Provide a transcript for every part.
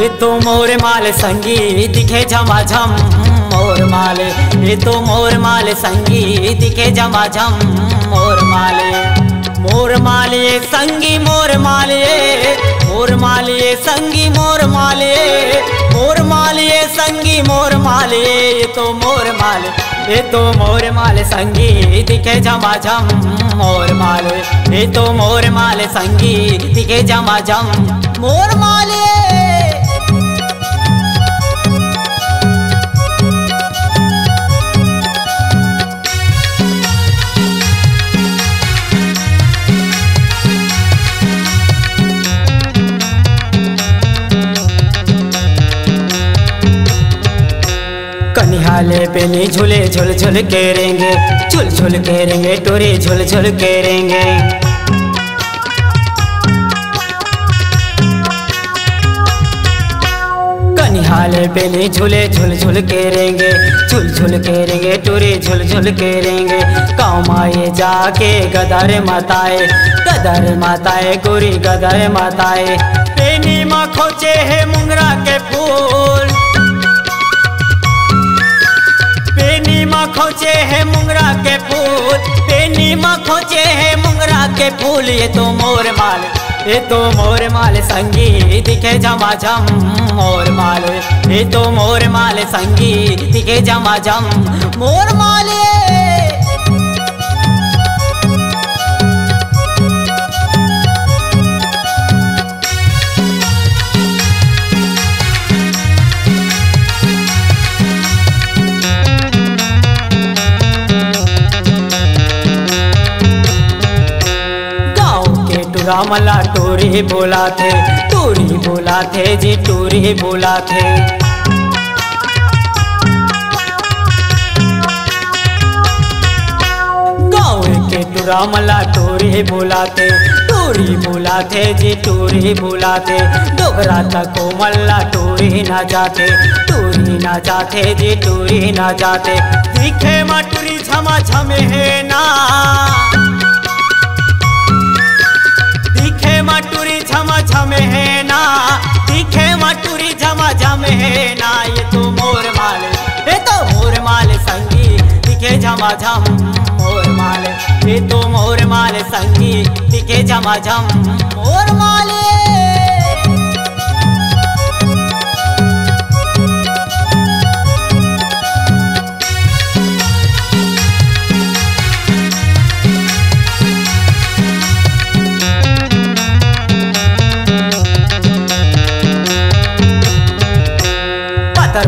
ये तो मोर माल संगीत दिखे झमाझम मोर माले, ये तो मोर माल संगीत दिखे झमाझम मोर माले। मोर माले संगी मोर माले, मोर माले संगी मोर माले, मोर माले संगी मोर माले। ये तो मोर माले, ये तो मोर माल संगीत दिखे झमाझम मोर माले, ये तो मोर माल संगीत दिखे झमाझम मोर माले। कनिहाले पे नी झूले झुल झुल के रेंगे, झुल झुल के रेंगे टोरे झुल झुल के रेंगे। कनिहाले पे नी झूले झुल झुल के रेंगे, झुल झुल के रेंगे टोरे झुल झुल के रेंगे। गाँव माए जाके गदर माताए, गदर माताए गोरी गदर माताए। पेनी माँ खोचे है मुंगरा के फूल, पेनी माँ खोचे है मुंगरा के फूल, पेनी माँ खोचे है मुंगरा के फूल। ये तो मोर माल, ये तो मोर माल संगीत दिखे झमाझम मोर माल, ये तो मोर माल संगीत दिखे झमाझम मोर माले। रामला टूरी बोला थे, टूरी बोला थे जी टूरी बोला थे। गाँव के टूरामला टूरी बोला थे, टूरी बोला थे जी टूरी बोला थे। डोगरा तक कोमल्ला टूरी ना जाते, टूरी ना जाते जी टूरी ना जाते। दिखे माँ टूरी झमा झमे है ना, दिखे मटूरी झमा झम है ना, दिखे मटूरी झमा झम है ना। ये तो मोर माल, ये तो मोर माल संगीत दिखे झमाझम मोर माल, ये तो मोर माल संगीत दिखे झमाझम मोर माले।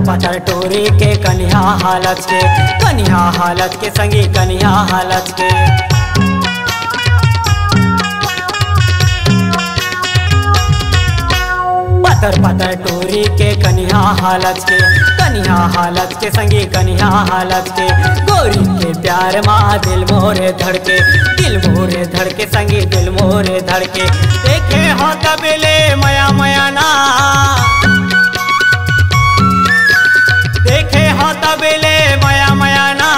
पत्थर टोरी के कन्या हालत के, कन्या हालत के संगी कन्या हालत के। पत्थर टोरी के कन्या हालत के, कन्या हालत के संगी कन्या हालत के। गोरी के प्यार माँ दिल मोरे धड़के, दिल मोरे धड़के संगी दिल मोरे धड़के। देखे हो तबले मया मया ना, देखे हो तबले मया मया ना,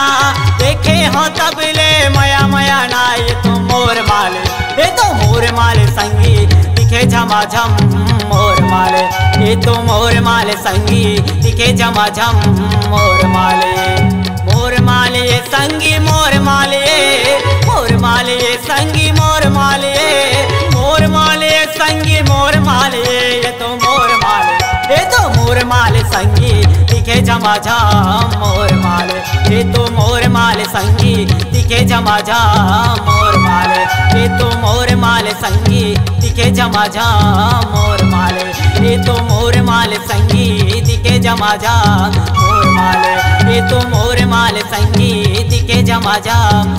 देखे हो तबले मया मया ना। ये तो मोर माल, ये तो मोर माल संगीत दिखे झमाझम मोर माल, ये तो मोर माल संगीत दिखे झमाझम मोर माले। मोर माले संगी मोर माले, मोर माले संगी मोर माले, मोर माले संगी मोर माले। ये तो मोर माल, ये तो मोर माल संगीत दिखे झमाझम मोर माल, ये तो मोर माल संगीत दिखे झमाझम मोर माल, ये तो मोर माल संगीत दिखे झमाझम मोर माल, ये तो मोर माल संगीत दिखे झमाझम मोर माल, ये तो मोर माल संगीत दिखे झमाझम।